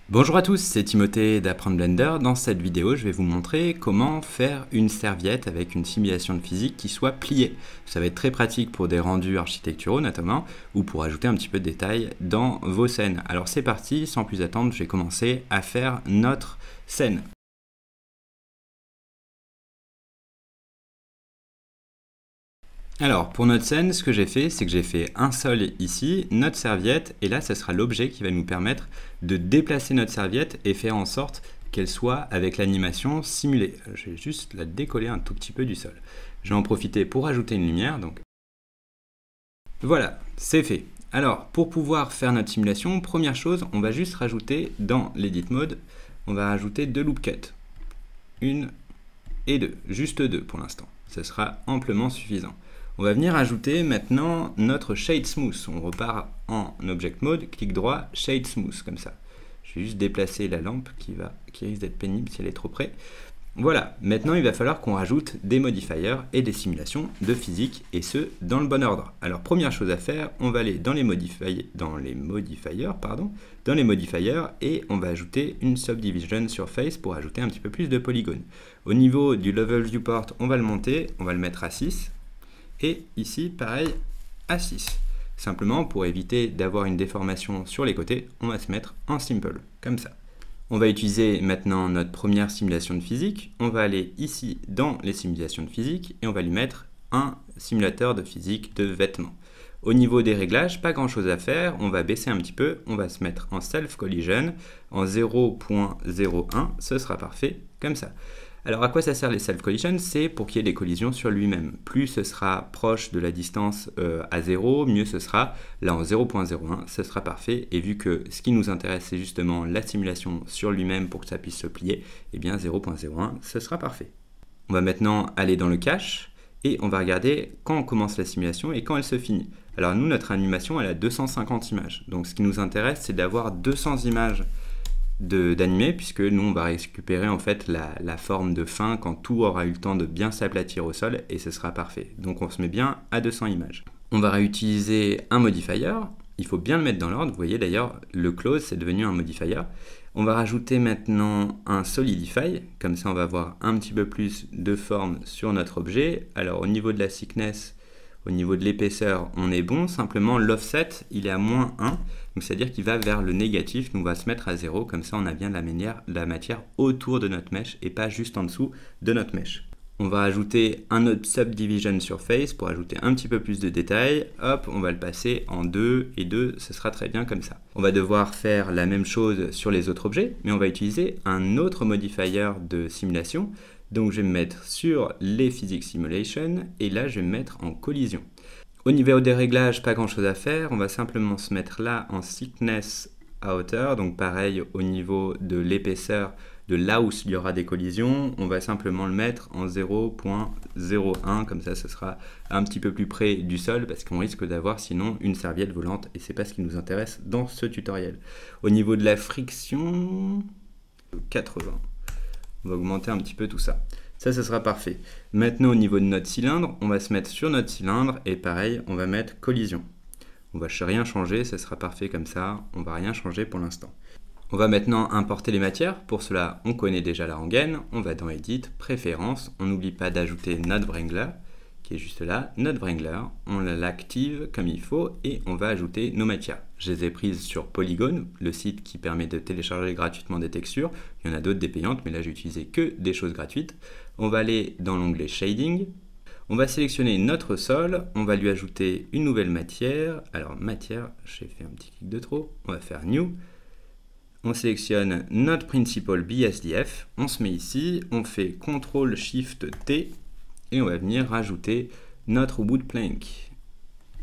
Bonjour à tous, c'est Timothée d'Apprendre Blender. Dans cette vidéo, je vais vous montrer comment faire une serviette avec une simulation de physique qui soit pliée. Ça va être très pratique pour des rendus architecturaux notamment, ou pour ajouter un petit peu de détails dans vos scènes. Alors c'est parti, sans plus attendre, je vais commencer à faire notre scène. Alors, pour notre scène, ce que j'ai fait, c'est que j'ai fait un sol ici, notre serviette, et là, ce sera l'objet qui va nous permettre de déplacer notre serviette et faire en sorte qu'elle soit avec l'animation simulée. Je vais juste la décoller un tout petit peu du sol. Je vais en profiter pour ajouter une lumière, donc voilà, c'est fait. Alors, pour pouvoir faire notre simulation, première chose, on va juste rajouter dans l'Edit Mode, on va rajouter deux loop cuts. Une et deux, juste deux pour l'instant. Ce sera amplement suffisant. On va venir ajouter maintenant notre Shade Smooth. On repart en Object Mode, clic droit, Shade Smooth, comme ça. Je vais juste déplacer la lampe qui risque d'être pénible si elle est trop près. Voilà, maintenant il va falloir qu'on rajoute des modifiers et des simulations de physique, et ce, dans le bon ordre. Alors première chose à faire, on va aller dans les modifiers, et on va ajouter une Subdivision Surface pour ajouter un petit peu plus de polygones. Au niveau du Level Viewport, on va le monter, on va le mettre à 6, et ici, pareil, à 6. Simplement, pour éviter d'avoir une déformation sur les côtés, on va se mettre en Simple, comme ça. On va utiliser maintenant notre première simulation de physique. On va aller ici dans les simulations de physique et on va lui mettre un simulateur de physique de vêtements. Au niveau des réglages, pas grand chose à faire, on va baisser un petit peu, on va se mettre en Self Collision, en 0.01, ce sera parfait, comme ça. Alors à quoi ça sert les Self Collision? C'est pour qu'il y ait des collisions sur lui-même. Plus ce sera proche de la distance à 0, mieux ce sera. Là en 0.01, ce sera parfait. Et vu que ce qui nous intéresse, c'est justement la simulation sur lui-même pour que ça puisse se plier, eh bien 0.01, ce sera parfait. On va maintenant aller dans le cache et on va regarder quand on commence la simulation et quand elle se finit. Alors nous, notre animation, elle a 250 images. Donc ce qui nous intéresse, c'est d'avoir 200 images d'animer, puisque nous on va récupérer en fait la forme de fin quand tout aura eu le temps de bien s'aplatir au sol, et ce sera parfait. Donc on se met bien à 200 images. On va réutiliser un modifier, il faut bien le mettre dans l'ordre, vous voyez d'ailleurs le close c'est devenu un modifier. On va rajouter maintenant un solidify, comme ça on va avoir un petit peu plus de forme sur notre objet. Alors au niveau de la thickness, au niveau de l'épaisseur, on est bon, simplement l'offset, il est à -1, donc c'est-à-dire qu'il va vers le négatif, donc on va se mettre à 0, comme ça on a bien la matière autour de notre mèche et pas juste en dessous de notre mèche. On va ajouter un autre Subdivision Surface pour ajouter un petit peu plus de détails. Hop, on va le passer en 2 et 2, ce sera très bien comme ça. On va devoir faire la même chose sur les autres objets, mais on va utiliser un autre modifier de simulation. Donc je vais me mettre sur les Physics Simulation et là je vais me mettre en collision. Au niveau des réglages, pas grand chose à faire, on va simplement se mettre là en thickness à hauteur, donc pareil au niveau de l'épaisseur de là où il y aura des collisions, on va simplement le mettre en 0.01, comme ça ce sera un petit peu plus près du sol parce qu'on risque d'avoir sinon une serviette volante et c'est pas ce qui nous intéresse dans ce tutoriel. Au niveau de la friction, 80. On va augmenter un petit peu tout ça. Ça sera parfait. Maintenant, au niveau de notre cylindre, on va se mettre sur notre cylindre et pareil, on va mettre collision. On va rien changer, ça sera parfait comme ça. On va rien changer pour l'instant. On va maintenant importer les matières. Pour cela, on connaît déjà la rengaine. On va dans Edit, Préférences. On n'oublie pas d'ajouter notre Wrangler, qui est juste là. Notre Wrangler, on l'active comme il faut et on va ajouter nos matières. Je les ai prises sur Polygon, le site qui permet de télécharger gratuitement des textures. Il y en a d'autres des payantes, mais là j'ai utilisé que des choses gratuites. On va aller dans l'onglet Shading. On va sélectionner notre sol, on va lui ajouter une nouvelle matière. Alors matière, j'ai fait un petit clic de trop. On va faire New. On sélectionne notre Principal BSDF. On se met ici, on fait CTRL-SHIFT-T. Et on va venir rajouter notre wood plank.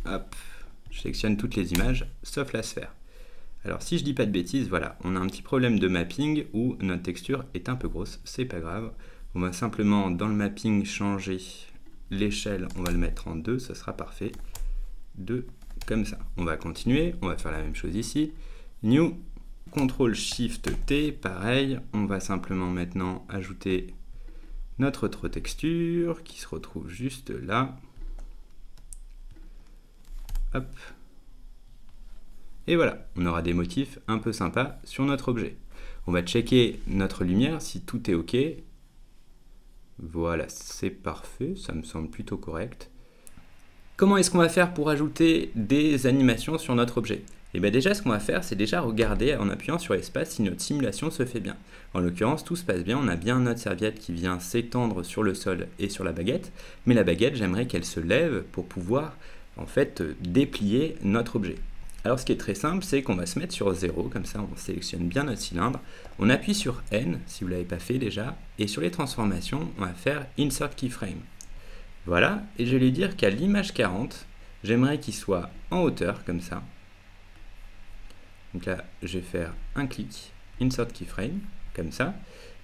Hop, je sélectionne toutes les images, sauf la sphère. Alors si je dis pas de bêtises, voilà, on a un petit problème de mapping où notre texture est un peu grosse, c'est pas grave. On va simplement dans le mapping changer l'échelle, on va le mettre en 2, ça sera parfait. 2, comme ça. On va continuer, on va faire la même chose ici. New, CTRL-SHIFT-T, pareil, on va simplement maintenant ajouter notre autre texture qui se retrouve juste là. Hop. Et voilà, on aura des motifs un peu sympas sur notre objet. On va checker notre lumière si tout est OK. Voilà, c'est parfait, ça me semble plutôt correct. Comment est-ce qu'on va faire pour ajouter des animations sur notre objet? Et bien déjà, ce qu'on va faire, c'est déjà regarder en appuyant sur espace si notre simulation se fait bien. En l'occurrence, tout se passe bien, on a bien notre serviette qui vient s'étendre sur le sol et sur la baguette, mais la baguette, j'aimerais qu'elle se lève pour pouvoir en fait déplier notre objet. Alors ce qui est très simple, c'est qu'on va se mettre sur 0, comme ça on sélectionne bien notre cylindre, on appuie sur N, si vous ne l'avez pas fait déjà, et sur les transformations, on va faire Insert Keyframe. Voilà, et je vais lui dire qu'à l'image 40, j'aimerais qu'il soit en hauteur, comme ça. Donc là, je vais faire un clic, Insert Keyframe, comme ça,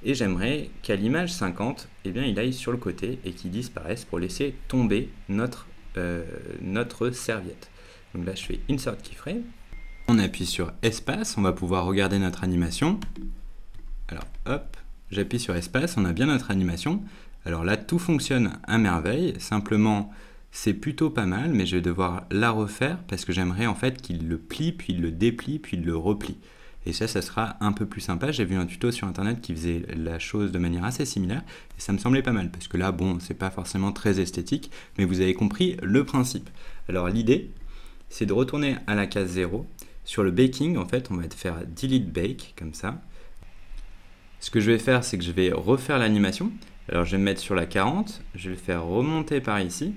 et j'aimerais qu'à l'image 50, eh bien, il aille sur le côté et qu'il disparaisse pour laisser tomber notre serviette. Donc là, je fais Insert Keyframe. On appuie sur espace, on va pouvoir regarder notre animation. Alors, hop, j'appuie sur espace, on a bien notre animation. Alors là, tout fonctionne à merveille. Simplement, c'est plutôt pas mal, mais je vais devoir la refaire parce que j'aimerais en fait qu'il le plie, puis il le déplie, puis il le replie. Et ça sera un peu plus sympa. J'ai vu un tuto sur internet qui faisait la chose de manière assez similaire et ça me semblait pas mal parce que là, bon, c'est pas forcément très esthétique, mais vous avez compris le principe. Alors l'idée, c'est de retourner à la case 0. Sur le baking, en fait, on va faire delete bake, comme ça. Ce que je vais faire, c'est que je vais refaire l'animation. Alors je vais me mettre sur la 40, je vais le faire remonter par ici.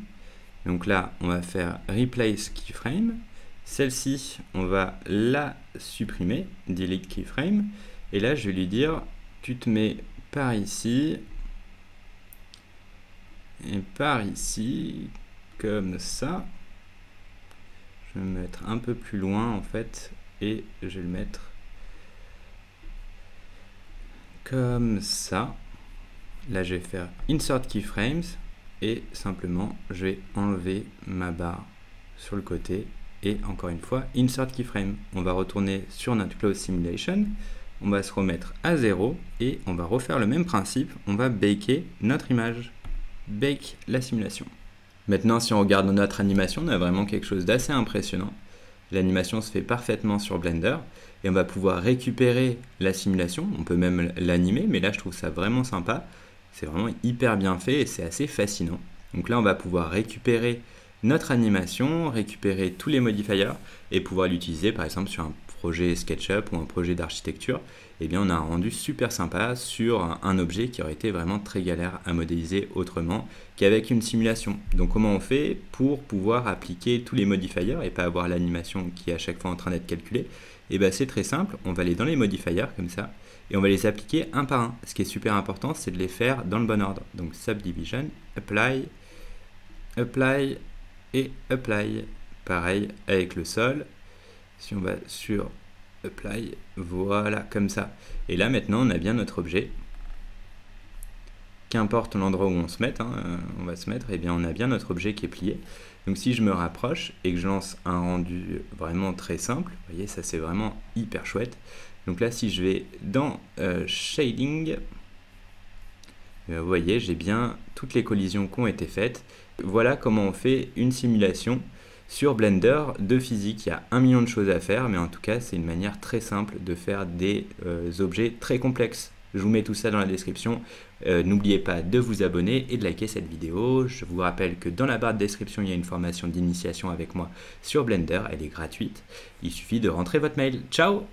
Donc là, on va faire replace keyframe. Celle-ci, on va la supprimer, delete keyframe. Et là, je vais lui dire, tu te mets par ici, et par ici, comme ça. Je vais me mettre un peu plus loin en fait, et je vais le mettre comme ça. Là, je vais faire Insert Keyframes, et simplement, je vais enlever ma barre sur le côté, et encore une fois, Insert Keyframe. On va retourner sur notre Close Simulation, on va se remettre à 0, et on va refaire le même principe, on va baker notre image, bake la simulation. Maintenant, si on regarde notre animation, on a vraiment quelque chose d'assez impressionnant. L'animation se fait parfaitement sur Blender, et on va pouvoir récupérer la simulation, on peut même l'animer, mais là je trouve ça vraiment sympa. C'est vraiment hyper bien fait et c'est assez fascinant. Donc là, on va pouvoir récupérer notre animation, récupérer tous les modifiers et pouvoir l'utiliser par exemple sur un projet SketchUp ou un projet d'architecture. Et bien, on a un rendu super sympa sur un objet qui aurait été vraiment très galère à modéliser autrement qu'avec une simulation. Donc comment on fait pour pouvoir appliquer tous les modifiers et pas avoir l'animation qui est à chaque fois en train d'être calculée? Et bien c'est très simple, on va aller dans les modifiers comme ça et on va les appliquer un par un. Ce qui est super important, c'est de les faire dans le bon ordre. Donc Subdivision, Apply, Apply et Apply. Pareil avec le sol. Si on va sur Apply, voilà, comme ça. Et là maintenant, on a bien notre objet. Qu'importe l'endroit où on se mette, on va se mettre, et bien on a bien notre objet qui est plié. Donc si je me rapproche et que je lance un rendu vraiment très simple, vous voyez, ça c'est vraiment hyper chouette. Donc là, si je vais dans Shading, vous voyez, j'ai bien toutes les collisions qui ont été faites. Voilà comment on fait une simulation sur Blender de physique. Il y a 1 million de choses à faire, mais en tout cas, c'est une manière très simple de faire des objets très complexes. Je vous mets tout ça dans la description. N'oubliez pas de vous abonner et de liker cette vidéo. Je vous rappelle que dans la barre de description, il y a une formation d'initiation avec moi sur Blender. Elle est gratuite. Il suffit de rentrer votre mail. Ciao!